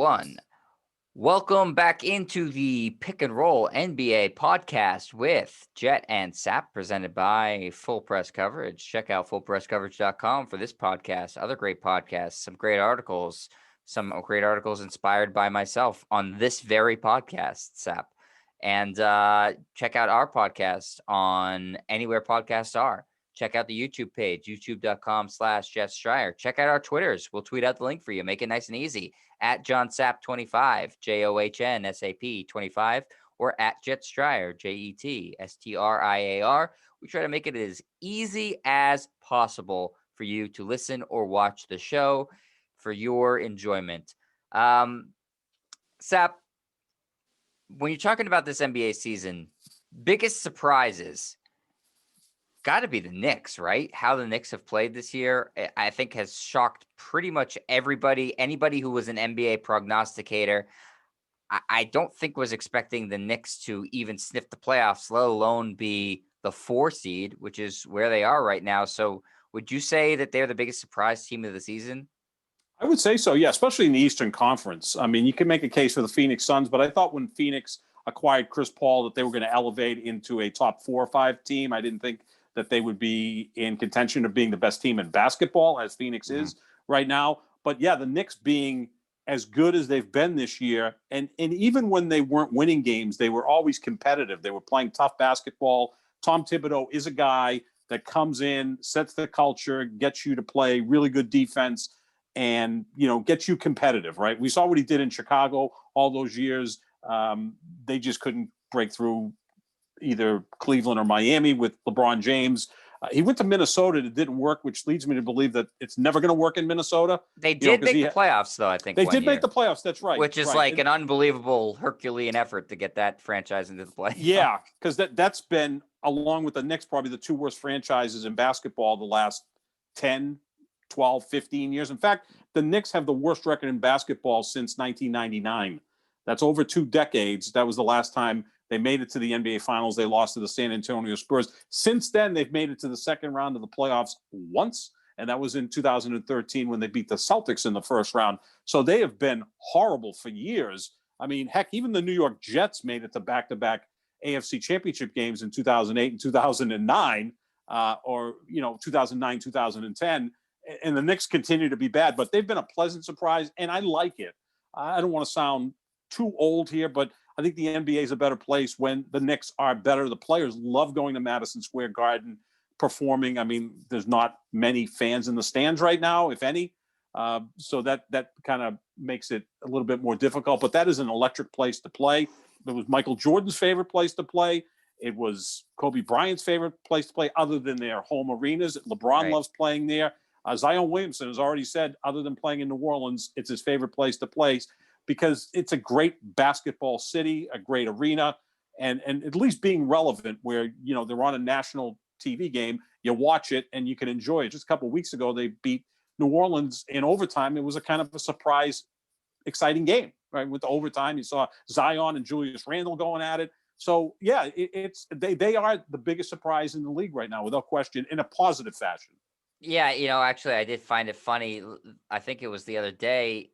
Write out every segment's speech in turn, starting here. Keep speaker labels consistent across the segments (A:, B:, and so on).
A: one. Welcome back into the Pick and Roll NBA podcast with Jet and Sap, presented by Full Press Coverage. Check out fullpresscoverage.com for this podcast, other great podcasts, some great articles inspired by myself on this very podcast, Sap. And check out our podcast on anywhere podcasts are. Check out the YouTube page, youtube.com/JetStryer. Check out our Twitters. We'll tweet out the link for you. Make it nice and easy. At JohnSap25, JOHNSAP25, or at JetStryer, JETSTRIAR. We try to make it as easy as possible for you to listen or watch the show for your enjoyment. Sap, when you're talking about this NBA season, biggest surprises got to be the Knicks, right? How the Knicks have played this year, I think, has shocked pretty much everybody. Anybody who was an NBA prognosticator, I don't think was expecting the Knicks to even sniff the playoffs, let alone be the 4 seed, which is where they are right now. So would you say that they're the biggest surprise team of the season?
B: I would say so, yeah, especially in the Eastern Conference. I mean, you can make a case for the Phoenix Suns, but I thought when Phoenix acquired Chris Paul that they were going to elevate into a top 4 or 5 team. I didn't think that they would be in contention of being the best team in basketball, as Phoenix is right now. But yeah, the Knicks being as good as they've been this year, and even when they weren't winning games, they were always competitive. They were playing tough basketball. Tom Thibodeau is a guy that comes in, sets the culture, gets you to play really good defense, and gets you competitive, right? We saw what he did in Chicago all those years. They just couldn't break through either Cleveland or Miami with LeBron James. He went to Minnesota. It didn't work, which leads me to believe that it's never going to work in Minnesota.
A: They did make the playoffs, though, I think.
B: They did make the playoffs. That's right.
A: Which is like an unbelievable Herculean effort to get that franchise into the playoffs.
B: Yeah, because that's been, along with the Knicks, probably the 2 worst franchises in basketball the last 10, 12, 15 years. In fact, the Knicks have the worst record in basketball since 1999. That's over 2 decades. That was the last time they made it to the NBA Finals. They lost to the San Antonio Spurs. Since then, they've made it to the second round of the playoffs once, and that was in 2013 when they beat the Celtics in the first round. So they have been horrible for years. I mean, heck, even the New York Jets made it to back-to-back AFC championship games in 2008 and 2009, or 2009, 2010. And the Knicks continue to be bad, but they've been a pleasant surprise, and I like it. I don't want to sound too old here, but I think the NBA is a better place when the Knicks are better. The players love going to Madison Square Garden, performing. I mean, there's not many fans in the stands right now, if any. So that kind of makes it a little bit more difficult. But that is an electric place to play. It was Michael Jordan's favorite place to play. It was Kobe Bryant's favorite place to play, other than their home arenas. LeBron loves playing there. Zion Williamson has already said, other than playing in New Orleans, it's his favorite place to play, because it's a great basketball city, a great arena, and at least being relevant where, they're on a national TV game, you watch it and you can enjoy it. Just a couple of weeks ago, they beat New Orleans in overtime. It was a kind of a surprise, exciting game, right? With the overtime, you saw Zion and Julius Randle going at it. So yeah, they are the biggest surprise in the league right now, without question, in a positive fashion.
A: Yeah, actually, I did find it funny. I think it was the other day,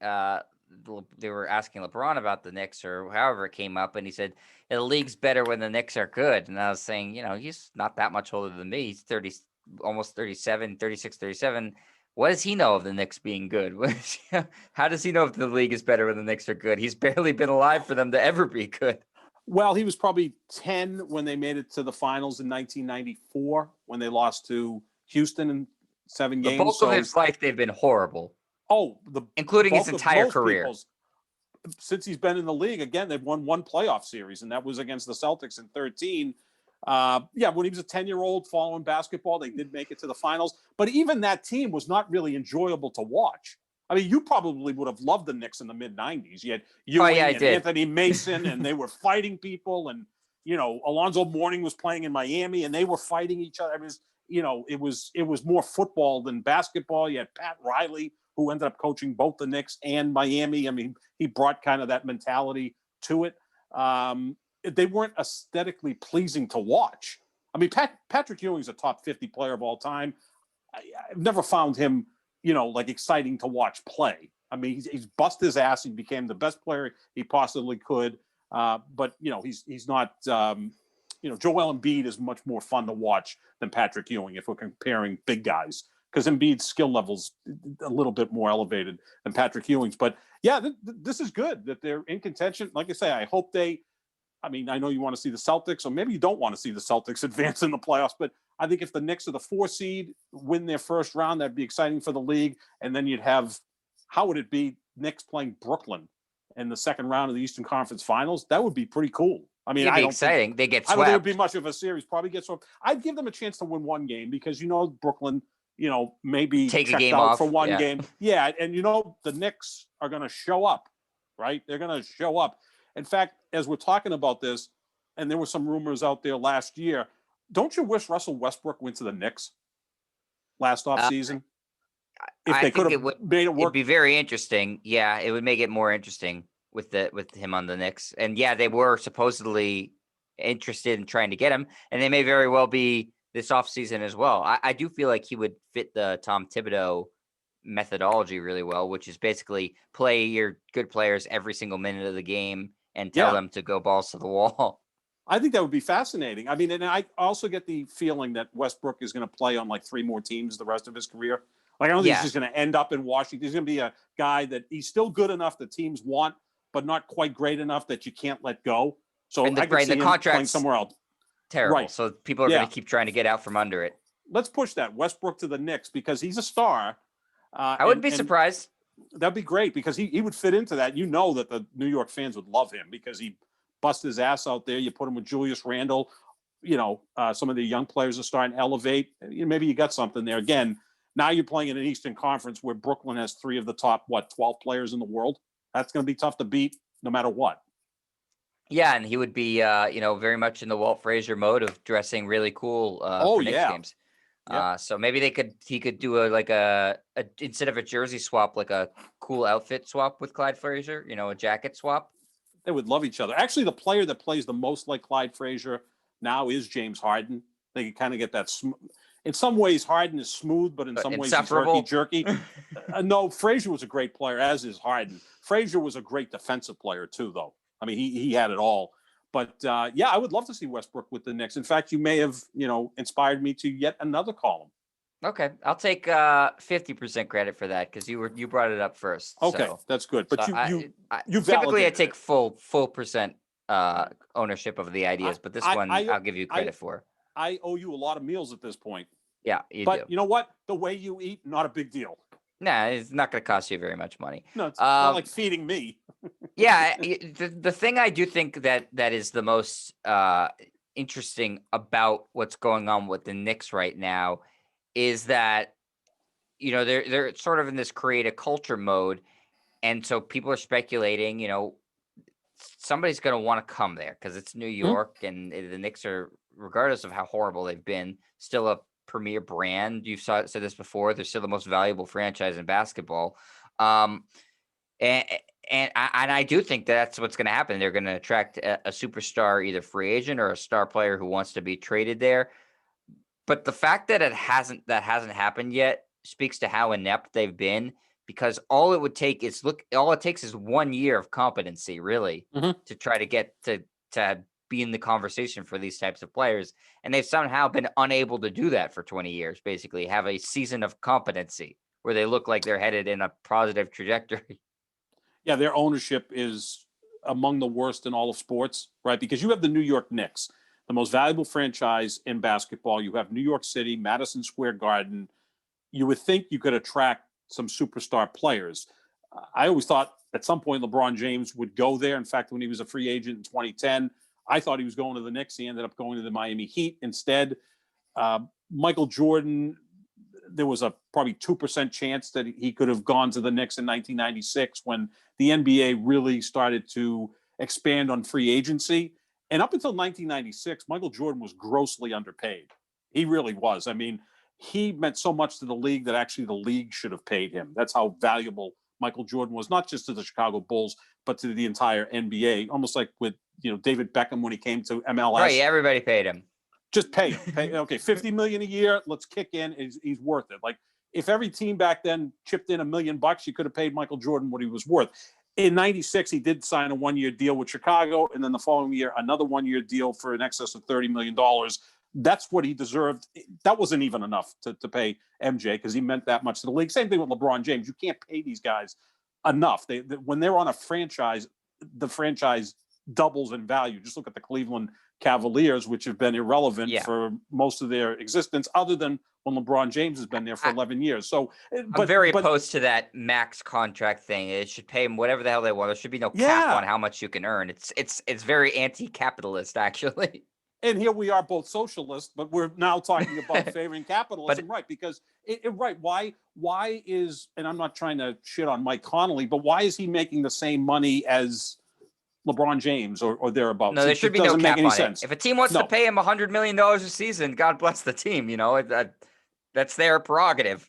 A: they were asking LeBron about the Knicks or however it came up, and he said, the league's better when the Knicks are good. And I was saying, he's not that much older than me. He's 30, almost 37, 36, 37. What does he know of the Knicks being good? How does he know if the league is better when the Knicks are good? He's barely been alive for them to ever be good.
B: Well, he was probably 10 when they made it to the finals in 1994, when they lost to Houston in 7 games.
A: The bulk of his life, they've been horrible. Including his entire career.
B: Since he's been in the league, again, they've won 1 playoff series, and that was against the Celtics in 2013. When he was a 10-year-old following basketball, they did make it to the finals. But even that team was not really enjoyable to watch. I mean, you probably would have loved the Knicks in the mid-'90s. You had Ewing and Anthony Mason, and they were fighting people. And, Alonzo Mourning was playing in Miami, and they were fighting each other. I mean, it was more football than basketball. You had Pat Riley, who ended up coaching both the Knicks and Miami. I mean, he brought kind of that mentality to it. They weren't aesthetically pleasing to watch. I mean, Patrick Ewing's a top 50 player of all time. I've never found him, exciting to watch play. I mean, he's busted his ass. He became the best player he possibly could. But he's not. Joel Embiid is much more fun to watch than Patrick Ewing if we're comparing big guys, because Embiid's skill level's a little bit more elevated than Patrick Ewing's. But yeah, this is good that they're in contention. Like I say, I hope they. I mean, I know you want to see the Celtics, or maybe you don't want to see the Celtics advance in the playoffs, but I think if the Knicks are the 4 seed, win their first round, that'd be exciting for the league. And then you'd have, how would it be, Knicks playing Brooklyn in the second round of the Eastern Conference Finals? That would be pretty cool. I mean,
A: it'd be exciting. They get swept.
B: I don't think it'd be much of a series. Probably get swept. I'd give them a chance to win one game because Brooklyn, maybe
A: take
B: checked
A: a game
B: out
A: off
B: for one game. Yeah, and the Knicks are going to show up, right? They're going to show up. In fact, as we're talking about this, and there were some rumors out there last year, don't you wish Russell Westbrook went to the Knicks last offseason? If they could have made it work.
A: It'd be very interesting. Yeah, it would make it more interesting with him on the Knicks. And yeah, they were supposedly interested in trying to get him, and they may very well be this offseason as well. I do feel like he would fit the Tom Thibodeau methodology really well, which is basically play your good players every single minute of the game and tell them to go balls to the wall.
B: I think that would be fascinating. I mean, and I also get the feeling that Westbrook is going to play on like 3 more teams the rest of his career. Like, I don't think he's just going to end up in Washington. He's going to be a guy that he's still good enough that teams want, but not quite great enough that you can't let go. So
A: and the,
B: I could see
A: the
B: him
A: contract's
B: playing somewhere else.
A: Terrible. Right. So people are going to keep trying to get out from under it.
B: Let's push that Westbrook to the Knicks because he's a star.
A: I wouldn't be surprised.
B: That'd be great because he would fit into that. That the New York fans would love him because he busted his ass out there. You put him with Julius Randle. Some of the young players are starting to elevate. Maybe you got something there. Again, now you're playing in an Eastern Conference where Brooklyn has 3 of the top, 12 players in the world. That's going to be tough to beat no matter what.
A: Yeah, and he would be, very much in the Walt Frazier mode of dressing really cool for Knicks games. Yep. So maybe he could do a instead of a jersey swap, like a cool outfit swap with Clyde Frazier, a jacket swap.
B: They would love each other. Actually, the player that plays the most like Clyde Frazier now is James Harden. They can kind of get that. In some ways, Harden is smooth, but in some ways, he's herky-jerky. No, Frazier was a great player, as is Harden. Frazier was a great defensive player, too, though. I mean, he had it all. But, I would love to see Westbrook with the Knicks. In fact, you may have, inspired me to yet another column.
A: Okay. I'll take 50% credit for that because you brought it up first.
B: Okay,
A: so.
B: That's good. But you
A: typically I take full percent ownership of the ideas, but this one I'll give you credit for.
B: I owe you a lot of meals at this point.
A: Yeah, you
B: do.
A: But
B: you know what? The way you eat, not a big deal.
A: Nah, it's not going to cost you very much money.
B: No, it's not like feeding me.
A: Yeah, the thing I do think that is the most interesting about what's going on with the Knicks right now is that they're sort of in this create a culture mode, and so people are speculating. Somebody's going to want to come there because it's New York, and the Knicks are, regardless of how horrible they've been, still a premier brand. You've said this before. They're still the most valuable franchise in basketball. And I do think that's what's going to happen. They're going to attract a superstar, either free agent or a star player who wants to be traded there. But the fact that hasn't happened yet speaks to how inept they've been, because all it takes is 1 year of competency, really, to try to get to be in the conversation for these types of players. And they've somehow been unable to do that for 20 years, basically have a season of competency where they look like they're headed in a positive trajectory.
B: Yeah, their ownership is among the worst in all of sports, right? Because you have the New York Knicks, the most valuable franchise in basketball. You have New York City, Madison Square Garden. You would think you could attract some superstar players. I always thought at some point LeBron James would go there. In fact, when he was a free agent in 2010, I thought he was going to the Knicks. He ended up going to the Miami Heat instead. Michael Jordan, there was a probably 2% chance that he could have gone to the Knicks in 1996 when the NBA really started to expand on free agency. And up until 1996, Michael Jordan was grossly underpaid. He really was. I mean, he meant so much to the league that actually the league should have paid him. That's how valuable Michael Jordan was, not just to the Chicago Bulls, but to the entire NBA. Almost like with David Beckham when he came to MLS.
A: Right, everybody paid him.
B: Just pay him. Okay, $50 million a year. Let's kick in. He's worth it. Like if every team back then chipped in $1 million, you could have paid Michael Jordan what he was worth. In 96, he did sign a 1-year deal with Chicago, and then the following year, another 1-year deal for in excess of $30 million. That's what he deserved. That wasn't even enough to pay MJ because he meant that much to the league. Same thing with LeBron James. You can't pay these guys enough. When they're on a franchise, the franchise doubles in value. Just look at the Cleveland Cavaliers, which have been irrelevant for most of their existence, other than when LeBron James has been there for 11 years. So,
A: I'm very opposed to that max contract thing. It should pay them whatever the hell they want. There should be no cap on how much you can earn. It's very anti-capitalist, actually.
B: And here we are, both socialists, but we're now talking about favoring capitalism, right? Because right, why is, and I'm not trying to shit on Mike Connolly, but why is he making the same money as LeBron James or thereabouts?
A: No, there should be no cap on
B: sense.
A: If a team wants to pay him $100 million a season, God bless the team. You know, that's their prerogative.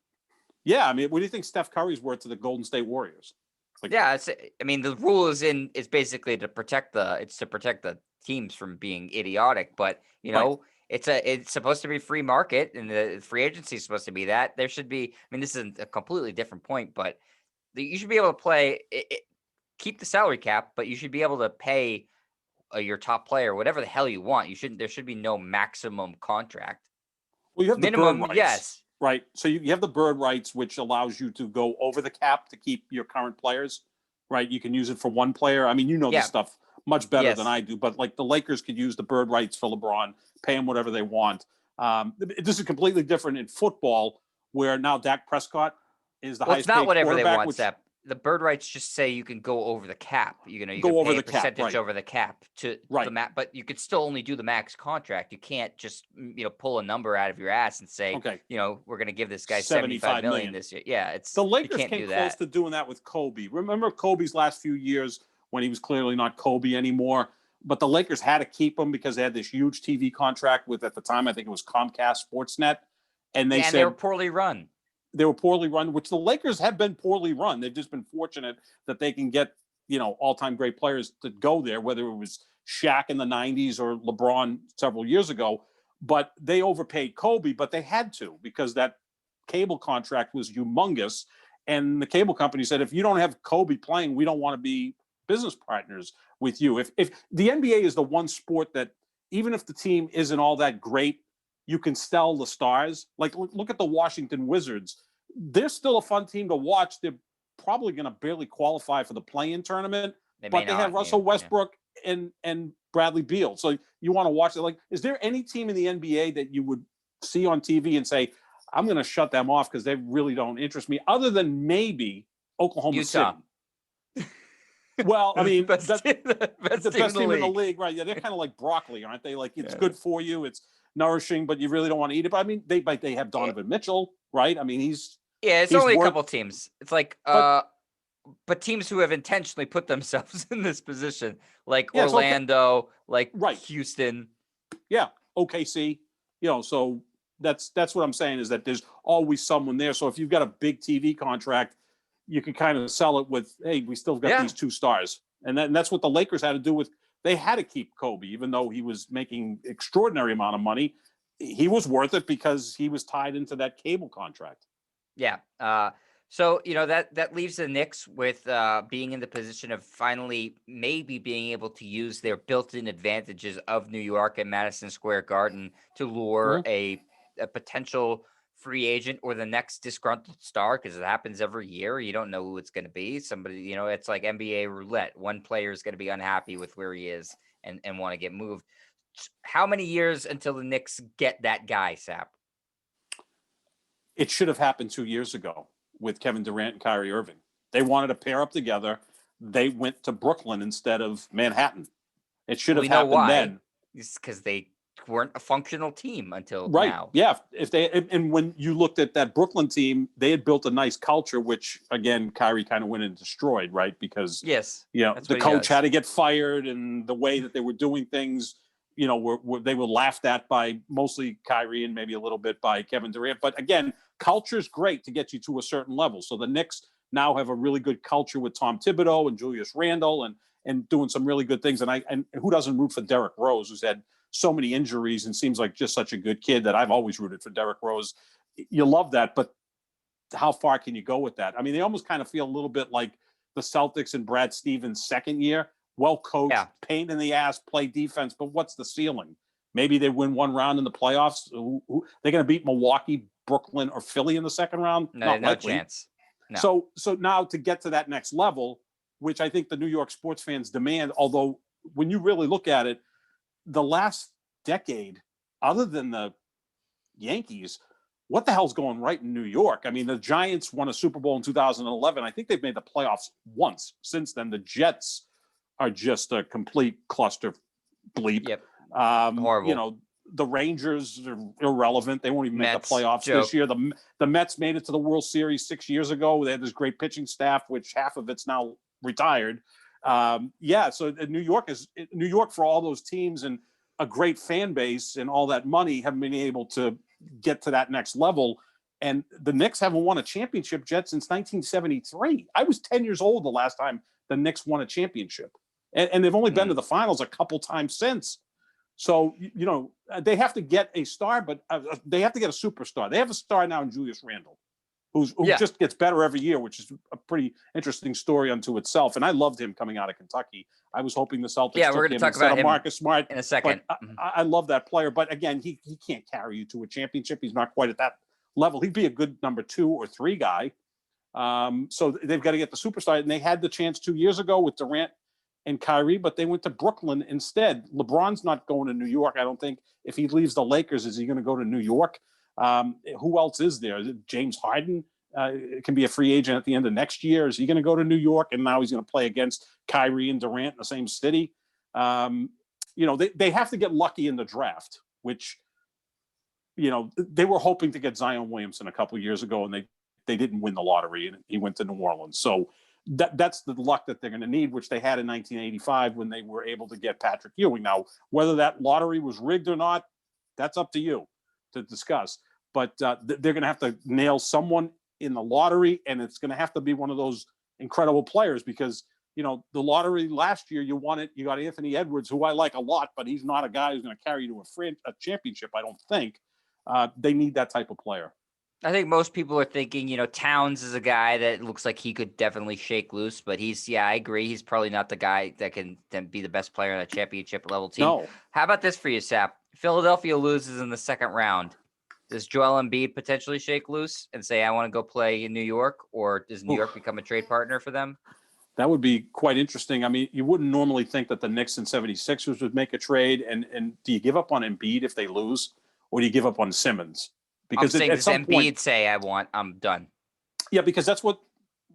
B: Yeah, I mean, what do you think Steph Curry's worth to the Golden State Warriors?
A: The rule is basically to protect the teams from being idiotic, but you know, it's supposed to be free market, and the free agency is supposed to be that. There should be. I mean, this is a completely different point, but you should be able to play. Keep the salary cap, but you should be able to pay your top player whatever the hell you want. There should be no maximum contract.
B: Well, you have
A: minimum,
B: the bird rights,
A: yes.
B: Right. So you have the bird rights, which allows you to go over the cap to keep your current players, right? You can use it for one player. I mean, you know this stuff much better than I do, but like the Lakers could use the bird rights for LeBron, pay him whatever they want. This is completely different in football, where now Dak Prescott is the highest paid quarterback.
A: It's not whatever they want, Steph. The bird rights just say you can go over the cap. You can
B: go over
A: pay
B: the
A: a percentage
B: cap,
A: over the cap to the max, but you could still only do the max contract. You can't just pull a number out of your ass and say, we're going to give this guy $75 million this year. Yeah, it's
B: the Lakers came close to doing that with Kobe. Remember Kobe's last few years when he was clearly not Kobe anymore, but the Lakers had to keep him because they had this huge TV contract with, at the time, I think it was Comcast Sportsnet, and they said
A: they were poorly run.
B: They were poorly run, which the Lakers have been poorly run. They've just been fortunate that they can get, all-time great players to go there, whether it was Shaq in the 90s or LeBron several years ago. But they overpaid Kobe, but they had to because that cable contract was humongous. And the cable company said, if you don't have Kobe playing, we don't want to be business partners with you. If the NBA is the one sport that, even if the team isn't all that great, you can sell the stars. Like, look at the Washington Wizards. They're still a fun team to watch. They're probably going to barely qualify for the play-in tournament, but they have Russell Westbrook and Bradley Beal. So you want to watch it. Like, is there any team in the NBA that you would see on TV and say, I'm going to shut them off because they really don't interest me, other than maybe Oklahoma City? Well, I mean, that's the best team in the league, right? Yeah, they're kind of like broccoli, aren't they? Like, it's good for you. It's nourishing, but you really don't want to eat it. But I mean, they have Donovan Mitchell, right? I mean, he's
A: only a couple teams. It's like, but teams who have intentionally put themselves in this position, like Orlando, like Houston,
B: OKC. So that's what I'm saying, is that there's always someone there. So if you've got a big TV contract, you can kind of sell it with, hey, we still got these two stars, and that's what the Lakers had to do with. They had to keep Kobe, even though he was making extraordinary amount of money. He was worth it because he was tied into that cable contract.
A: Yeah. So, that leaves the Knicks with being in the position of finally maybe being able to use their built-in advantages of New York and Madison Square Garden to lure a potential free agent or the next disgruntled star, because it happens every year. You don't know who it's going to be. Somebody, it's like NBA roulette. One player is going to be unhappy with where he is and want to get moved. How many years until the Knicks get that guy, Sap?
B: It should have happened 2 years ago with Kevin Durant and Kyrie Irving. They wanted to pair up together. They went to Brooklyn instead of Manhattan. It should have happened then.
A: It's because they weren't a functional team until now.
B: Yeah. And when you looked at that Brooklyn team, they had built a nice culture, which again, Kyrie kind of went and destroyed, right? Because the coach had to get fired, and the way that they were doing things, they were laughed at by mostly Kyrie and maybe a little bit by Kevin Durant. But again, culture's great to get you to a certain level. So the Knicks now have a really good culture with Tom Thibodeau and Julius Randle and doing some really good things. And who doesn't root for Derrick Rose, who's had so many injuries and seems like just such a good kid that I've always rooted for Derrick Rose. You love that, but how far can you go with that? I mean, they almost kind of feel a little bit like the Celtics and Brad Stevens' second year. Well coached,
A: Yeah.
B: pain in the ass, play defense, but what's the ceiling? Maybe they win one round in the playoffs. They're going to beat Milwaukee, Brooklyn, or Philly in the second round?
A: No,
B: Not
A: no
B: likely.
A: chance. No.
B: So now to get to that next level, which I think the New York sports fans demand, although when you really look at it, the last decade, other than the Yankees, what the hell's going right in New York? I mean, the Giants won a Super Bowl in 2011. I think they've made the playoffs once since then. The Jets are just a complete cluster bleep.
A: Yep. Horrible.
B: You know, the Rangers are irrelevant. They won't even make the playoffs this year. The Mets made it to the World Series 6 years ago. They had this great pitching staff, which half of it's now retired. So New York for all those teams and a great fan base and all that money haven't been able to get to that next level. And the Knicks haven't won a championship yet since 1973. I was 10 years old the last time the Knicks won a championship. And they've only been to the finals a couple times since. So, you know, they have to get a star, but they have to get a superstar. They have a star now in Julius Randle, who just gets better every year, which is a pretty interesting story unto itself. And I loved him coming out of Kentucky. I was hoping the Celtics
A: we're
B: took
A: going to
B: him
A: talk
B: instead
A: about
B: of
A: him
B: Marcus Smart
A: in a second.
B: I love that player. But again, he can't carry you to a championship. He's not quite at that level. He'd be a good number 2 or 3 guy. So they've got to get the superstar. And they had the chance 2 years ago with Durant and Kyrie, but they went to Brooklyn instead. LeBron's not going to New York. I don't think if he leaves the Lakers, is he going to go to New York? Who else is there? James Harden can be a free agent at the end of next year. Is he going to go to New York? And now he's going to play against Kyrie and Durant in the same city. You know, they have to get lucky in the draft, which, you know, they were hoping to get Zion Williamson a couple of years ago, and they didn't win the lottery, and he went to New Orleans. So that's the luck that they're going to need, which they had in 1985 when they were able to get Patrick Ewing. Now, whether that lottery was rigged or not, that's up to you to discuss. But they're going to have to nail someone in the lottery, and it's going to have to be one of those incredible players because, you know, the lottery last year, you got Anthony Edwards, who I like a lot, but he's not a guy who's going to carry you to a championship, I don't think. They need that type of player.
A: I think most people are thinking, you know, Towns is a guy that looks like he could definitely shake loose, but I agree. He's probably not the guy that can then be the best player on a championship level team.
B: No.
A: How about this for you, Sap? Philadelphia loses in the second round. Does Joel Embiid potentially shake loose and say, I want to go play in New York, or does New York become a trade partner for them?
B: That would be quite interesting. I mean, you wouldn't normally think that the Knicks and 76ers would make a trade. And do you give up on Embiid if they lose, or do you give up on Simmons? Because
A: I'm saying,
B: at some point,
A: say, I'm done.
B: Yeah, because that's what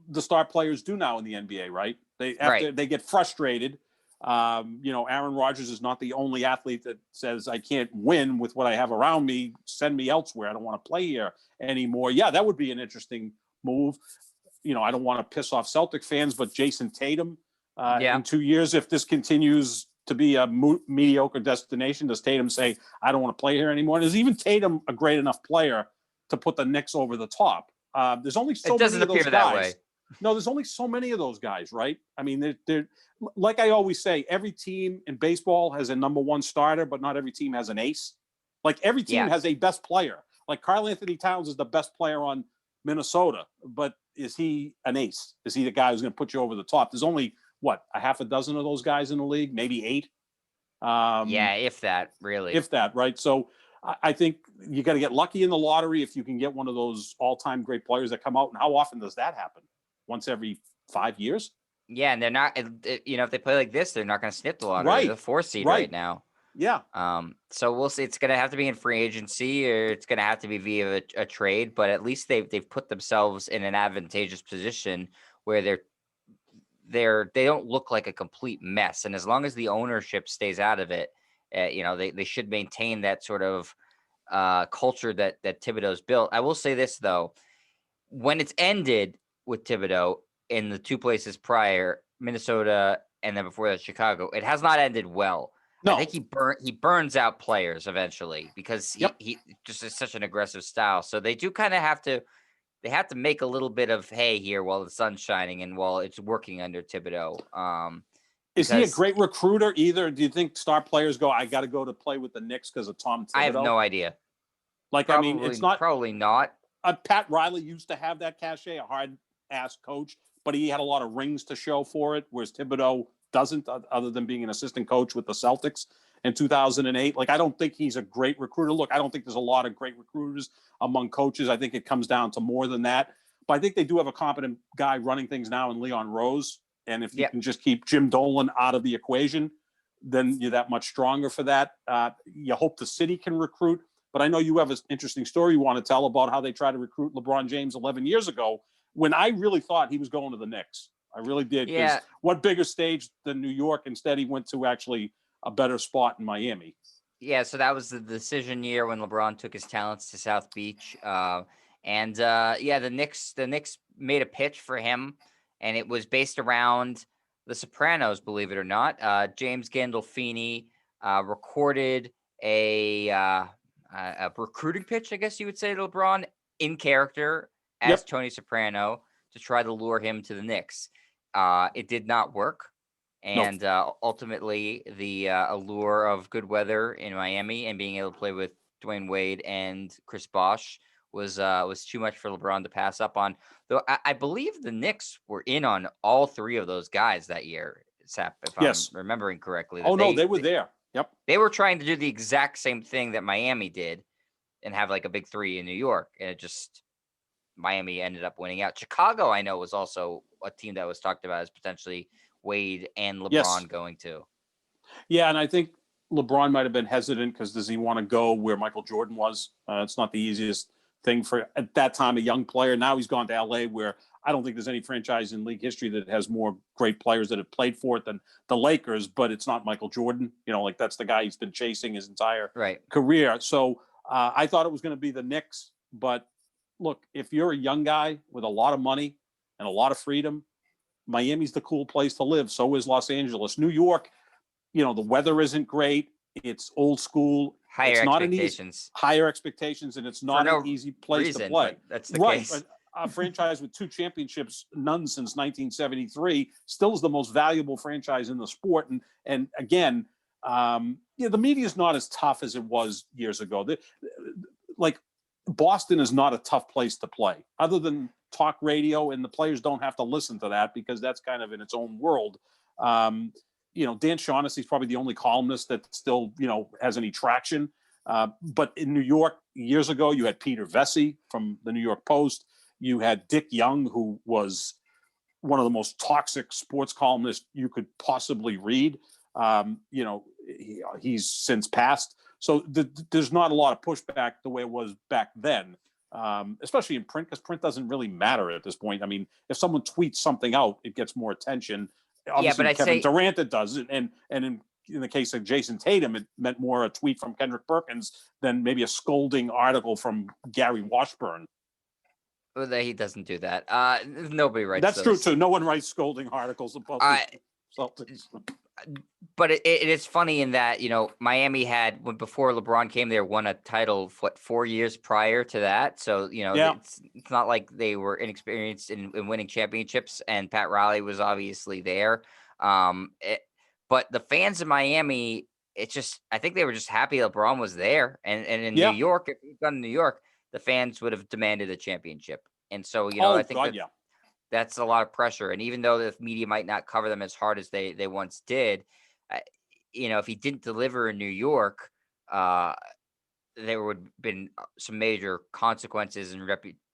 B: the star players do now in the NBA, right? They get frustrated. You know, Aaron Rodgers is not the only athlete that says, I can't win with what I have around me. Send me elsewhere. I don't want to play here anymore. Yeah, that would be an interesting move. You know, I don't want to piss off Celtic fans, but Jason Tatum in 2 years, if this continues to be a mediocre destination, does Tatum say, I don't want to play here anymore? And is even Tatum a great enough player to put the Knicks over the top? There's only so many of those guys. That way. No, there's only so many of those guys, right? I mean, they're like I always say, every team in baseball has a number one starter, but not every team has an ace. Like every team has a best player. Like Karl Anthony Towns is the best player on Minnesota, but is he an ace? Is he the guy who's going to put you over the top? There's only a half a dozen of those guys in the league, maybe 8.
A: If that, really.
B: If that, right? So I think you got to get lucky in the lottery if you can get one of those all-time great players that come out. And how often does that happen? Once every 5 years?
A: Yeah, and they're not, you know, if they play like this, they're not going to snip the lottery. Right. They're the 4th seed right now.
B: Yeah.
A: So we'll see. It's going to have to be in free agency, or it's going to have to be via a trade. But at least they've put themselves in an advantageous position where they don't look like a complete mess. And as long as the ownership stays out of it, you know, they should maintain that sort of culture that Thibodeau's built. I will say this though, when it's ended with Thibodeau in the 2 places prior, Minnesota and then before that Chicago, it has not ended well. No. I think he burns out players eventually because he just is such an aggressive style. So they do kind of have to make a little bit of hay here while the sun's shining and while it's working under Thibodeau.
B: Is he a great recruiter either? Do you think star players go, I got to go to play with the Knicks because of Tom Thibodeau?
A: I have no idea.
B: Like, I mean, it's not
A: probably not.
B: Pat Riley used to have that cachet, a hard-ass coach, but he had a lot of rings to show for it, whereas Thibodeau doesn't, other than being an assistant coach with the Celtics in 2008. Like, I don't think he's a great recruiter. Look, I don't think there's a lot of great recruiters among coaches. I think it comes down to more than that. But I think they do have a competent guy running things now in Leon Rose. And if you can just keep Jim Dolan out of the equation, then you're that much stronger for that. You hope the city can recruit. But I know you have an interesting story you want to tell about how they tried to recruit LeBron James 11 years ago when I really thought he was going to the Knicks. I really did.
A: Yeah.
B: What bigger stage than New York? Instead, he went to actually a better spot in Miami.
A: Yeah, so that was the decision year when LeBron took his talents to South Beach. The Knicks made a pitch for him, and it was based around The Sopranos, believe it or not. James Gandolfini recorded a recruiting pitch, I guess you would say, to LeBron in character as Tony Soprano to try to lure him to the Knicks. It did not work. And ultimately, the allure of good weather in Miami and being able to play with Dwayne Wade and Chris Bosh was too much for LeBron to pass up on. Though I believe the Knicks were in on all three of those guys that year, Sap, if I'm remembering correctly.
B: They were there. Yep.
A: They were trying to do the exact same thing that Miami did and have like a big three in New York. And Miami ended up winning out. Chicago, I know, was also a team that was talked about as potentially Wade and LeBron going to.
B: Yeah, and I think LeBron might have been hesitant because does he want to go where Michael Jordan was? It's not the easiest thing for, at that time, a young player. Now he's gone to L.A. where I don't think there's any franchise in league history that has more great players that have played for it than the Lakers, but it's not Michael Jordan. Like that's the guy he's been chasing his entire career. So I thought it was going to be the Knicks. But look, if you're a young guy with a lot of money and a lot of freedom, Miami's the cool place to live. So is Los Angeles. New York, the weather isn't great. It's old school.
A: Higher
B: expectations, and it's not an easy place to play.
A: That's the case.
B: A franchise with 2 championships, none since 1973, still is the most valuable franchise in the sport. And again, the media is not as tough as it was years ago. Like Boston is not a tough place to play, other than talk radio, and the players don't have to listen to that because that's kind of in its own world. Dan Shaughnessy is probably the only columnist that still, has any traction. But in New York years ago, you had Peter Vesey from the New York Post. You had Dick Young, who was one of the most toxic sports columnists you could possibly read. He's since passed. So there's not a lot of pushback the way it was back then. Especially in print, because print doesn't really matter at this point. I mean, if someone tweets something out, it gets more attention. Obviously, but Kevin Durant, it does. And in the case of Jason Tatum, it meant more a tweet from Kendrick Perkins than maybe a scolding article from Gary Washburn.
A: Well, he doesn't do that. Nobody writes
B: That's true, too. No one writes scolding articles about Celtics.
A: But it is funny in that, Miami had, before LeBron came there, won a title, 4 years prior to that. So, it's not like they were inexperienced in winning championships, and Pat Riley was obviously there. But the fans in Miami, I think they were just happy LeBron was there. And in New York, if he'd gone to New York, the fans would have demanded a championship. And so, I think that's a lot of pressure. And even though the media might not cover them as hard as they once did, if he didn't deliver in New York, there would have been some major consequences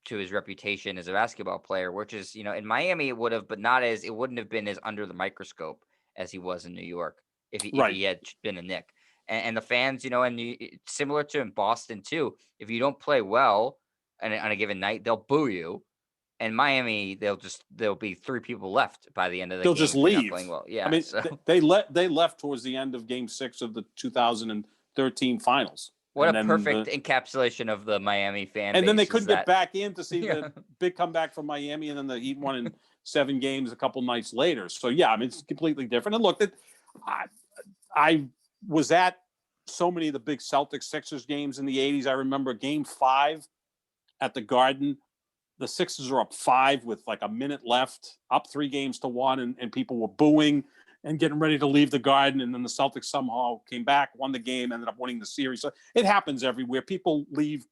A: to his reputation as a basketball player, which is, in Miami it would have, but it wouldn't have been as under the microscope as he was in New York if he had been a Knick. And the fans, and similar to in Boston too, if you don't play well on a given night, they'll boo you. And Miami, there'll be 3 people left by the end of the game.
B: They'll just leave.
A: Well. Yeah,
B: I mean, they left towards the end of Game 6 of the 2013 Finals.
A: What a perfect encapsulation of the Miami fan base.
B: And then they couldn't get back in to see the big comeback from Miami, and then the Heat won in 7 games a couple nights later. So yeah, I mean, it's completely different. And look, I was at so many of the big Celtics Sixers games in the 80s. I remember Game 5 at the Garden. The Sixers are up 5 with like a minute left, up 3-1, and people were booing and getting ready to leave the Garden. And then the Celtics somehow came back, won the game, ended up winning the series. So it happens everywhere. People leave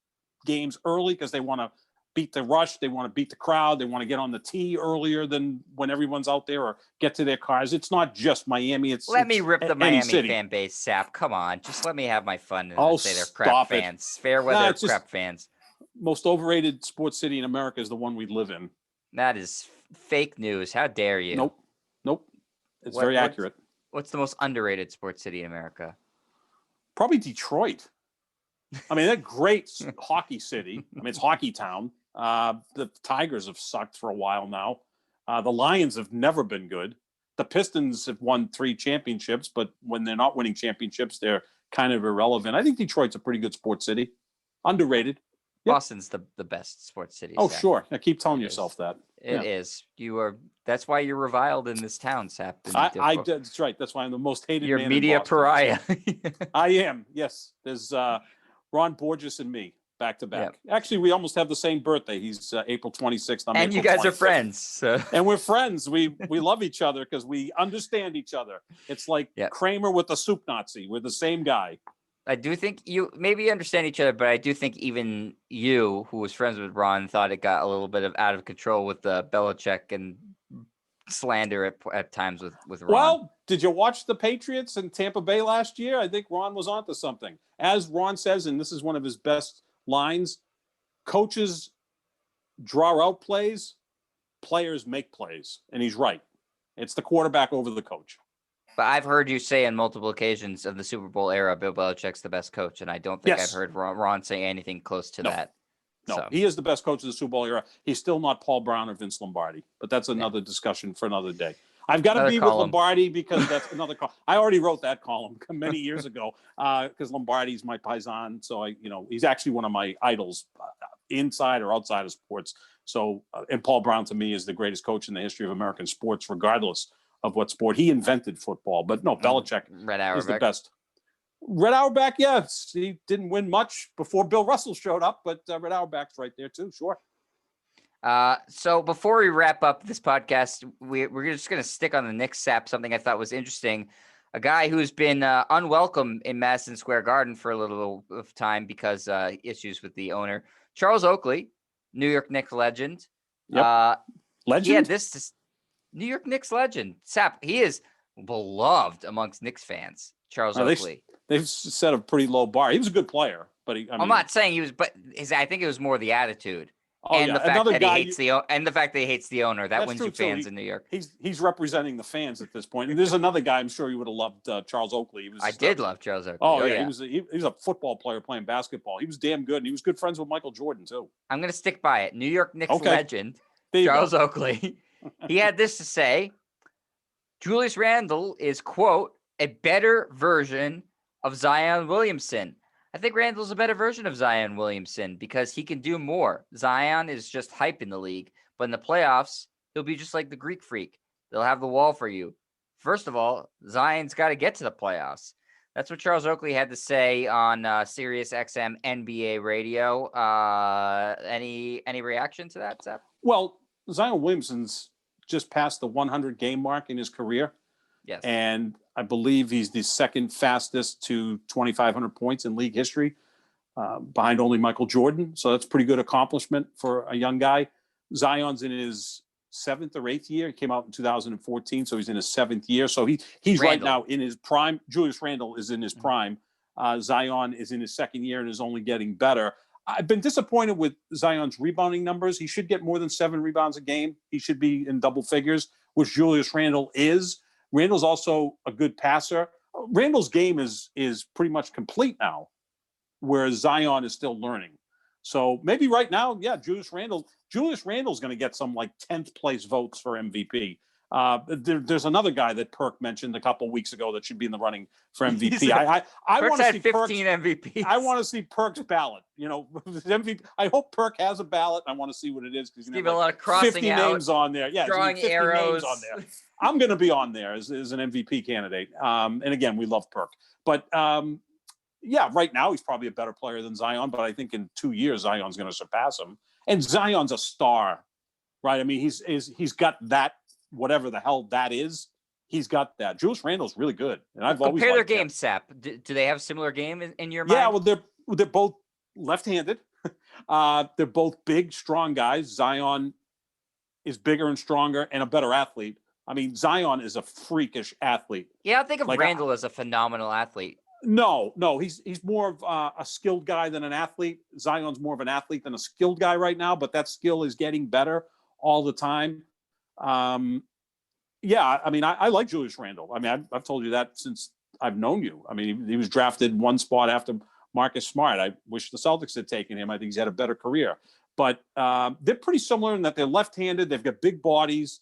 B: games early because they want to beat the rush. They want to beat the crowd. They want to get on the tee earlier than when everyone's out there or get to their cars. It's not just Miami.
A: Let me rip the
B: any
A: Miami
B: city.
A: fan base, Sap. Come on. Just let me have my fun and
B: Oh,
A: say they're crap
B: stop it.
A: fans. Fair weather
B: it's just
A: crap fans.
B: most overrated sports city in America is the one we live in.
A: That is fake news. How dare you?
B: Nope. It's very accurate.
A: What's the most underrated sports city in America?
B: Probably Detroit. I mean, they're great hockey city. I mean, it's hockey town. The Tigers have sucked for a while now. The Lions have never been good. The Pistons have won 3 championships, but when they're not winning championships, they're kind of irrelevant. I think Detroit's a pretty good sports city. Underrated. Yep.
A: Boston's the best sports city.
B: Oh,
A: Sap.
B: sure. I keep telling yourself that.
A: It is. You are. That's why you're reviled in this town, Sap.
B: That's right. That's why I'm the most hated
A: You're
B: man
A: media
B: in Boston.
A: pariah.
B: I am. Yes. There's Ron Borges and me back to back.
A: Yep.
B: Actually, we almost have the same birthday. He's April 26th. I'm
A: and
B: April
A: you guys
B: 25th.
A: are friends. So.
B: And we're friends. We love each other because we understand each other. It's like Kramer with the soup Nazi. We're the same guy.
A: I do think you maybe understand each other, but I do think even you, who was friends with Ron, thought it got a little bit of out of control with the Belichick and slander at times with Ron.
B: Well, did you watch the Patriots in Tampa Bay last year? I think Ron was onto something. As Ron says, and this is one of his best lines, coaches draw out plays, players make plays. And he's right. It's the quarterback over the coach.
A: But I've heard you say on multiple occasions of the Super Bowl era, Bill Belichick's the best coach, and I don't think I've heard Ron say anything close to that.
B: No,
A: so.
B: He is the best coach of the Super Bowl era. He's still not Paul Brown or Vince Lombardi, but that's another discussion for another day. I've got to be with Lombardi because that's another call. I already wrote that column many years ago because Lombardi's my paisan. So he's actually one of my idols inside or outside of sports. So, and Paul Brown to me is the greatest coach in the history of American sports, regardless of what sport. He invented football, but no, Belichick is the best. Red Auerbach, yes. He didn't win much before Bill Russell showed up, but Red Auerbach's right there too, sure.
A: So before we wrap up this podcast, we're just going to stick on the Knicks, Sap, something I thought was interesting. A guy who's been unwelcome in Madison Square Garden for a little of time because issues with the owner. Charles Oakley, New York Knicks legend.
B: Yep. Legend?
A: Yeah, this New York Knicks legend. Sap, he is beloved amongst Knicks fans. Charles Oakley.
B: They've set a pretty low bar. He was a good player, but
A: I'm not saying he was, but I think it was more the attitude.
B: Oh,
A: and
B: yeah.
A: the fact that he hates and the fact that he hates the owner. That wins you fans in New York.
B: He's representing the fans at this point. And there's another guy I'm sure you would have loved, Charles Oakley.
A: I did love Charles Oakley.
B: Oh, yeah. He was a football player playing basketball. He was damn good, and he was good friends with Michael Jordan too.
A: I'm going to stick by it. New York Knicks legend Charles Oakley. He had this to say: Julius Randle is, quote, a better version of Zion Williamson. I think Randle's a better version of Zion Williamson because he can do more. Zion is just hype in the league, but in the playoffs, he'll be just like the Greek Freak. They'll have the wall for you. First of all, Zion's got to get to the playoffs. That's what Charles Oakley had to say on Sirius XM NBA radio. Any reaction to that, Seth?
B: Well, Zion Williamson's just passed the 100 game mark in his career.
A: Yes.
B: And I believe he's the second fastest to 2,500 points in league history, behind only Michael Jordan. So that's a pretty good accomplishment for a young guy. Zion's in his 7th or 8th year. He came out in 2014, so he's in his 7th year. So he's right now in his prime. Julius Randle is in his prime. Zion is in his 2nd year and is only getting better. I've been disappointed with Zion's rebounding numbers. He should get more than 7 rebounds a game. He should be in double figures, which Julius Randle is. Randle's also a good passer. Randle's game is pretty much complete now, whereas Zion is still learning. So maybe right now, Julius Randle's going to get some like 10th place votes for MVP. There's another guy that Perk mentioned a couple of weeks ago that should be in the running for MVP. I want to see
A: 15 MVPs.
B: I want to see Perk's ballot. MVP. I hope Perk has a ballot. I want to see what it is because
A: a lot of crossing
B: 50
A: out,
B: names on there. Yeah,
A: drawing
B: 50
A: arrows
B: names on there. I'm going to be on there as an MVP candidate. And again, we love Perk, but right now he's probably a better player than Zion. But I think in 2 years Zion's going to surpass him. And Zion's a star, right? I mean, he's got that. Whatever the hell that is, he's got that. Julius Randle's really good, and I've always
A: compare their game, Sap. Do they have similar game in your mind?
B: Yeah, well, they're both left-handed. They're both big, strong guys. Zion is bigger and stronger and a better athlete. I mean, Zion is a freakish athlete.
A: Yeah, I think of
B: Like,
A: Randle as a phenomenal athlete.
B: No, he's more of a skilled guy than an athlete. Zion's more of an athlete than a skilled guy right now, but that skill is getting better all the time. Yeah, I mean, I like Julius Randle. I mean, I've told you that since I've known you. I mean, he was drafted one spot after Marcus Smart. I wish the Celtics had taken him. I think he's had a better career. But they're pretty similar in that they're left-handed. They've got big bodies.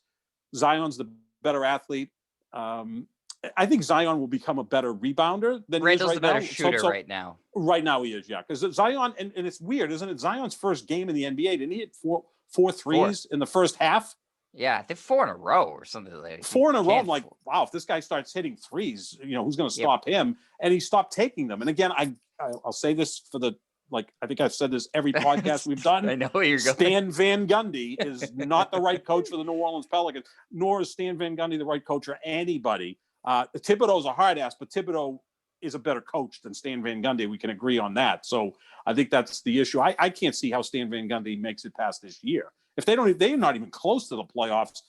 B: Zion's the better athlete. I think Zion will become a better rebounder than
A: Randle's
B: he is right
A: the better
B: now.
A: shooter right now.
B: Right now he is, yeah. Because Zion, and it's weird, isn't it? Zion's first game in the NBA, didn't he hit four threes in the first half?
A: Yeah, I think 4 in a row or something like that.
B: 4 in a row. I'm like, wow, if this guy starts hitting threes, who's going to stop him? And he stopped taking them. And again, I'll say this for the, like, I think I've said this every podcast we've done.
A: I know where you're going.
B: Stan Van Gundy is not the right coach for the New Orleans Pelicans, nor is Stan Van Gundy the right coach for anybody. Thibodeau's a hard ass, but Thibodeau is a better coach than Stan Van Gundy. We can agree on that. So I think that's the issue. I can't see how Stan Van Gundy makes it past this year. If they're not even close to the playoffs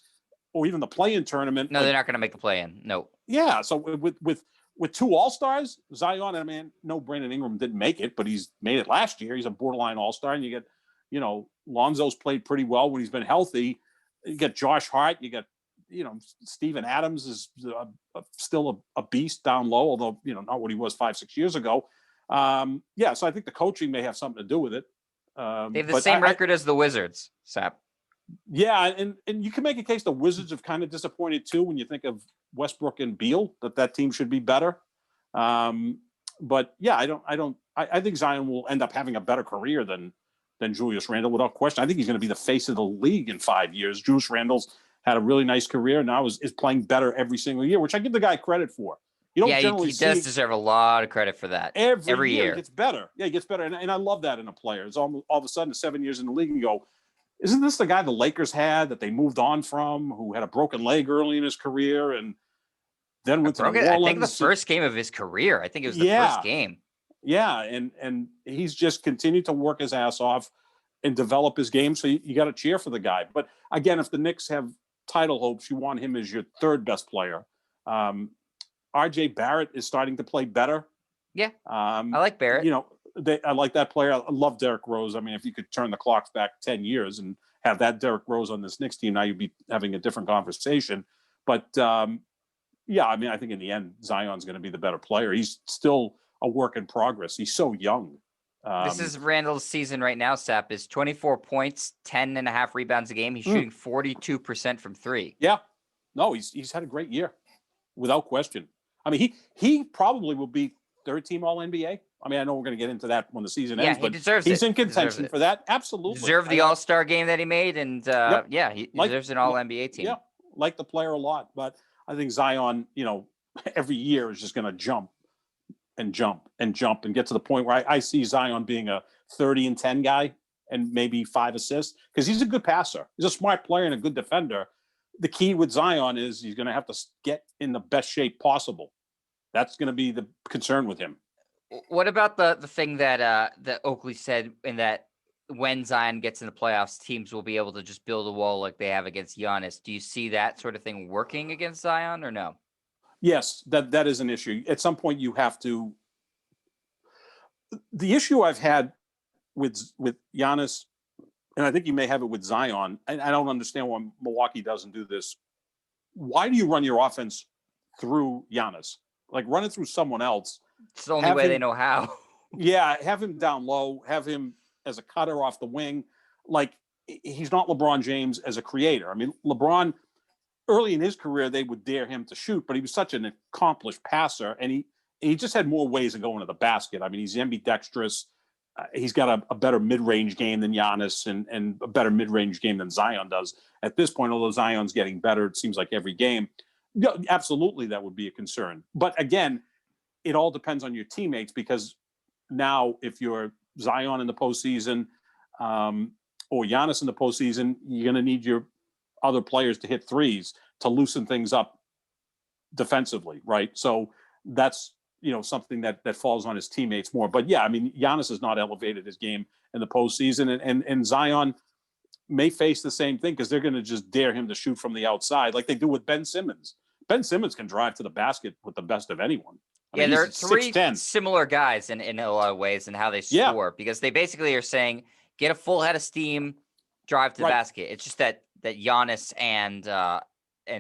B: or even the play-in tournament.
A: No, they're not going to make the play-in. No.
B: Yeah. So with 2 All-Stars, Zion, I mean, no, Brandon Ingram didn't make it, but he's made it last year. He's a borderline All-Star, and you get, Lonzo's played pretty well when he's been healthy. You get Josh Hart. You get, Steven Adams is still a beast down low, although, not what he was 5-6 years ago. Yeah, so I think the coaching may have something to do with it.
A: They have the same record as the Wizards, Sap.
B: Yeah, and you can make a case the Wizards have kind of disappointed too when you think of Westbrook and Beal, that team should be better. But yeah, I think Zion will end up having a better career than Julius Randle without question. I think he's going to be the face of the league in 5 years. Julius Randle's had a really nice career and now is playing better every single year, which I give the guy credit for. You don't generally
A: he does deserve a lot of credit for that. Every year.
B: He gets better. Yeah, he gets better. And I love that in a player. It's all of a sudden 7 years in the league and go, isn't this the guy the Lakers had that they moved on from, who had a broken leg early in his career and then went to New Orleans?
A: I think the first game of his career. I think it was the first game.
B: Yeah, and he's just continued to work his ass off and develop his game. So you got to cheer for the guy. But again, if the Knicks have title hopes, you want him as your third best player. RJ Barrett is starting to play better.
A: Yeah, I like Barrett.
B: I like that player. I love Derrick Rose. I mean, if you could turn the clocks back 10 years and have that Derrick Rose on this Knicks team, now you'd be having a different conversation. But yeah, I mean, I think in the end, Zion's going to be the better player. He's still a work in progress. He's so young.
A: This is Randle's season right now, Sap, is 24 points, 10.5 rebounds a game. He's shooting 42% from 3.
B: Yeah. No, he's had a great year without question. I mean, he probably will be third team All-NBA. I mean, I know we're going to get into that when the season ends, but he's in contention for that. Absolutely.
A: Deserved the All-Star game that he made, and yeah, he deserves an All-NBA team.
B: Yeah, like the player a lot. But I think Zion, every year is just going to jump and jump and jump and get to the point where I see Zion being a 30-10 guy and maybe 5 assists because he's a good passer. He's a smart player and a good defender. The key with Zion is he's going to have to get in the best shape possible. That's going to be the concern with him.
A: What about the thing that Oakley said in that when Zion gets in the playoffs, teams will be able to just build a wall like they have against Giannis? Do you see that sort of thing working against Zion or no?
B: Yes, that is an issue. At some point, you have to. The issue I've had with Giannis, and I think you may have it with Zion, and I don't understand why Milwaukee doesn't do this. Why do you run your offense through Giannis? Like, run it through someone else.
A: It's the only way they know how.
B: Yeah, have him down low, have him as a cutter off the wing. Like, he's not LeBron James as a creator. I mean, LeBron, early in his career, they would dare him to shoot, but he was such an accomplished passer, and he just had more ways of going to the basket. I mean, he's ambidextrous. He's got a better mid-range game than Giannis and a better mid-range game than Zion does at this point, although Zion's getting better, it seems like every game. Yeah, absolutely, that would be a concern. But again, it all depends on your teammates because now if you're Zion in the postseason or Giannis in the postseason, you're going to need your other players to hit threes to loosen things up defensively, right? So that's something that falls on his teammates more. But yeah, I mean, Giannis has not elevated his game in the postseason, and Zion may face the same thing because they're going to just dare him to shoot from the outside like they do with Ben Simmons. Ben Simmons can drive to the basket with the best of anyone. I mean,
A: there are three
B: 6'10".
A: similar guys in a lot of ways in how they score because they basically are saying get a full head of steam, drive to the basket. It's just that Giannis and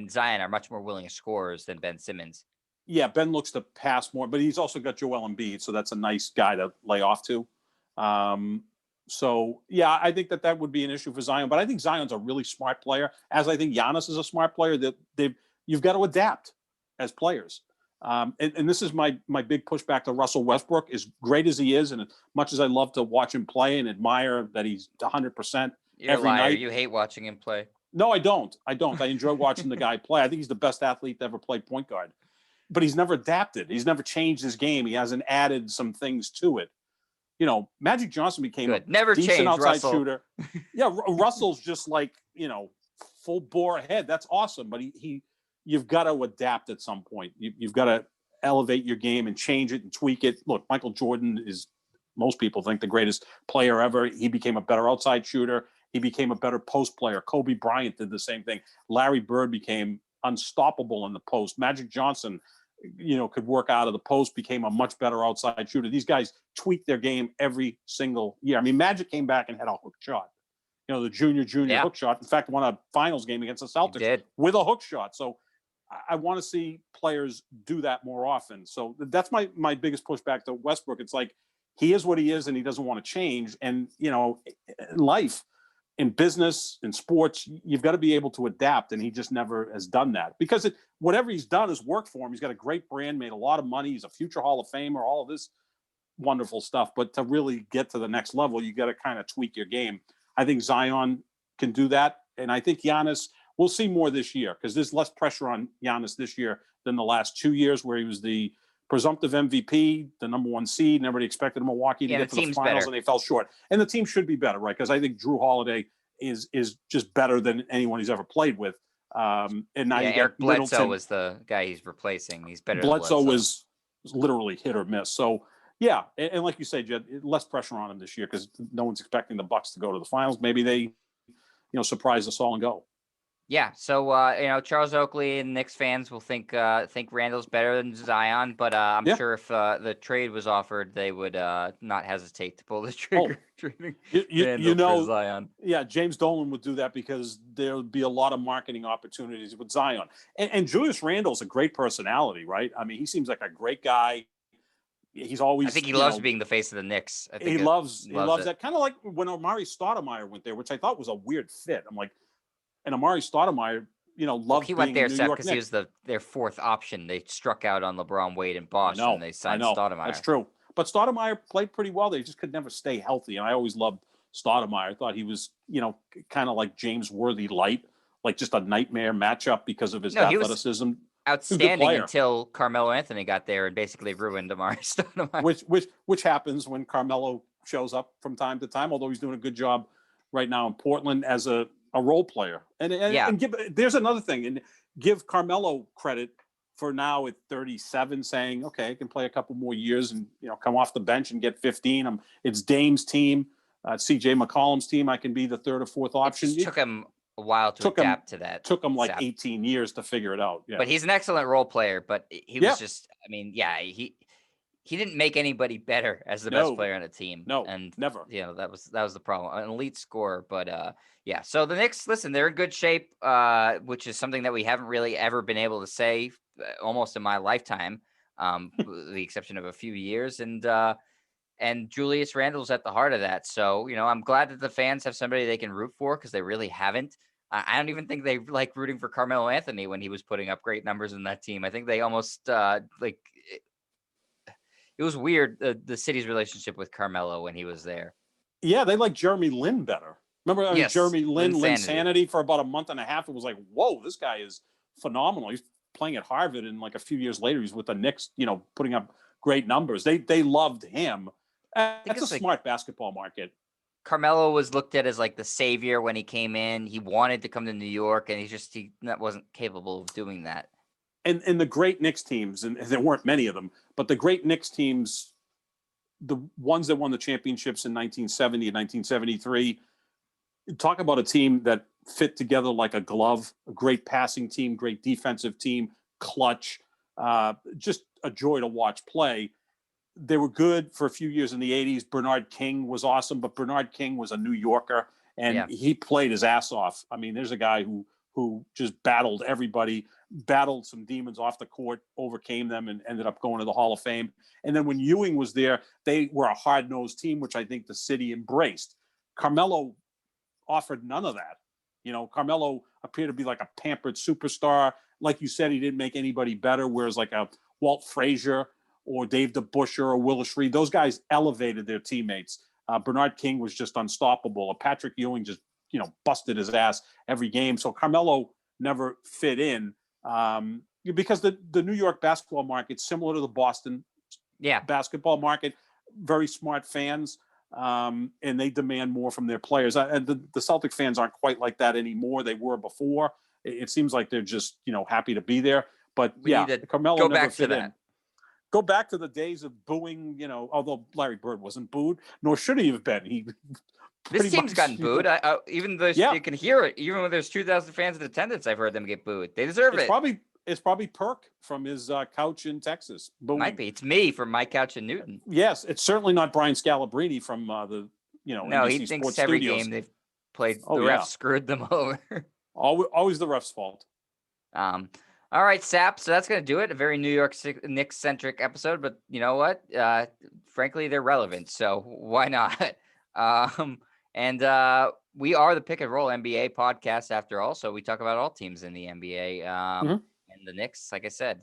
A: Zion are much more willing scorers than Ben Simmons.
B: Yeah, Ben looks to pass more, but he's also got Joel Embiid, so that's a nice guy to lay off to. So, yeah, I think that would be an issue for Zion, but I think Zion's a really smart player, as I think Giannis is a smart player. That you've got to adapt as players. And this is my big pushback to Russell Westbrook. As great as he is, and as much as I love to watch him play and admire that he's 100% every night.
A: You hate watching him play.
B: No, I don't. I enjoy watching the guy play. I think he's the best athlete to ever play point guard. But he's never adapted. He's never changed his game. He hasn't added some things to it. Magic Johnson became a decent outside shooter. Yeah, Russell's just like, full bore ahead. That's awesome. But you've got to adapt at some point. You've got to elevate your game and change it and tweak it. Look, Michael Jordan is, most people think, the greatest player ever. He became a better outside shooter. He became a better post player. Kobe Bryant did the same thing. Larry Bird became unstoppable in the post. Magic Johnson, could work out of the post, became a much better outside shooter. These guys tweak their game every single year. I mean, Magic came back and had a hook shot. The junior hook shot. In fact, won a finals game against the Celtics with a hook shot. So I want to see players do that more often. So that's my biggest pushback to Westbrook. It's like he is what he is and he doesn't want to change. And, in life, in business, in sports, you've got to be able to adapt, and he just never has done that because whatever he's done has worked for him. He's got a great brand, made a lot of money. He's a future Hall of Famer, all of this wonderful stuff. But to really get to the next level, you got to kind of tweak your game. I think Zion can do that, and I think Giannis, we'll see more this year because there's less pressure on Giannis this year than the last 2 years where he was the presumptive MVP, the number one seed, and everybody expected Milwaukee to get to the finals, and they fell short. And the team should be better, right? Because I think Drew Holiday is just better than anyone he's ever played with. And now
A: Eric Bledsoe was the guy he's replacing. He's better.
B: Bledsoe was literally hit or miss. So yeah, and like you say, Jed, less pressure on him this year because no one's expecting the Bucks to go to the finals. Maybe they, surprise us all and go.
A: Yeah, so Charles Oakley and Knicks fans will think Randle's better than Zion, but I'm sure if the trade was offered, they would not hesitate to pull the trigger.
B: For
A: Zion.
B: Yeah, James Dolan would do that because there would be a lot of marketing opportunities with Zion. And Julius Randle's a great personality, right? I mean, he seems like a great guy. He's always.
A: I think he loves being the face of the Knicks. I think
B: he loves that. Kind of like when Amari Stoudemire went there, which I thought was a weird fit. I'm like. And Amari Stoudemire, loved.
A: He went there, Seth, because he was their fourth option. They struck out on LeBron, Wade, and Bosh, and they signed Stoudemire.
B: That's true. But Stoudemire played pretty well. They just could never stay healthy. And I always loved Stoudemire. I thought he was, kind of like James Worthy light, like just a nightmare matchup because of his athleticism.
A: Outstanding until Carmelo Anthony got there and basically ruined Amari Stoudemire.
B: Which happens when Carmelo shows up from time to time. Although he's doing a good job right now in Portland as a role player. And there's another thing, and give Carmelo credit for now at 37 saying, okay, I can play a couple more years and, come off the bench and get 15. It's Dame's team, CJ McCollum's team. I can be the third or fourth option.
A: It took him a while to adapt to that.
B: Took him like 18 years to figure it out. Yeah.
A: But he's an excellent role player, but he was just, he didn't make anybody better as the best player on a team.
B: No,
A: and
B: never.
A: That was the problem. An elite scorer, but so the Knicks, listen, they're in good shape, which is something that we haven't really ever been able to say almost in my lifetime, with the exception of a few years. And Julius Randle's at the heart of that. So, I'm glad that the fans have somebody they can root for because they really haven't. I don't even think they like rooting for Carmelo Anthony when he was putting up great numbers in that team. I think they almost it was weird, the city's relationship with Carmelo when he was there.
B: Yeah, they like Jeremy Lin better. Remember Jeremy Linsanity for about a month and a half? It was like, whoa, this guy is phenomenal. He's playing at Harvard, and like a few years later, he's with the Knicks, putting up great numbers. They loved him. That's a smart basketball market.
A: Carmelo was looked at as like the savior when he came in. He wanted to come to New York, and he wasn't capable of doing that.
B: and the great Knicks teams, and there weren't many of them, but the great Knicks teams, the ones that won the championships in 1970 and 1973, talk about a team that fit together like a glove, a great passing team, great defensive team, clutch, just a joy to watch play. They were good for a few years in the 80s. Bernard King was awesome, but Bernard King was a New Yorker, and he played his ass off. I mean, there's a guy who just battled everybody, battled some demons off the court, overcame them, and ended up going to the Hall of Fame. And then when Ewing was there, they were a hard-nosed team, which I think the city embraced. Carmelo offered none of that. You know, Carmelo appeared to be like a pampered superstar. Like you said, he didn't make anybody better, whereas like a Walt Frazier or Dave DeBusschere or Willis Reed, those guys elevated their teammates. Bernard King was just unstoppable. Patrick Ewing just, busted his ass every game. So Carmelo never fit in because the New York basketball market, similar to the Boston basketball market, very smart fans, and they demand more from their players. And the Celtic fans aren't quite like that anymore. They were before. It seems like they're just, happy to be there. But Carmelo never fit in. Go back to the days of booing, although Larry Bird wasn't booed, nor should he have been.
A: This team's gotten booed. Even though you can hear it, even when there's 2,000 fans in attendance, I've heard them get booed. They deserve it.
B: It's probably Perk from his couch in Texas. Booing.
A: Might be. It's me from my couch in Newton.
B: Yes, it's certainly not Brian Scalabrine from the
A: No,
B: NBC
A: he thinks
B: Sports
A: every
B: Studios.
A: game they've played, the refs screwed them over.
B: Always the refs' fault.
A: All right, Sap. So that's going to do it. A very New York Knicks centric episode, but you know what? Frankly, they're relevant, so why not? And we are the Pick and Roll NBA podcast after all, so we talk about all teams in the NBA. And the Knicks, like I said,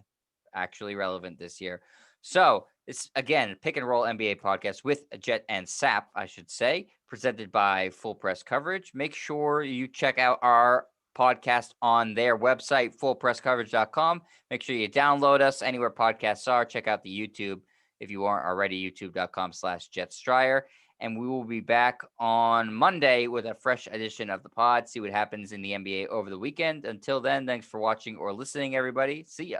A: actually relevant this year. So it's, again, Pick and Roll NBA podcast with Jet and Sap, I should say, presented by Full Press Coverage. Make sure you check out our podcast on their website, fullpresscoverage.com. Make sure you download us anywhere podcasts are. Check out the YouTube if you aren't already, youtube.com/JetStryer. And we will be back on Monday with a fresh edition of the pod. See what happens in the NBA over the weekend. Until then, thanks for watching or listening, everybody. See ya.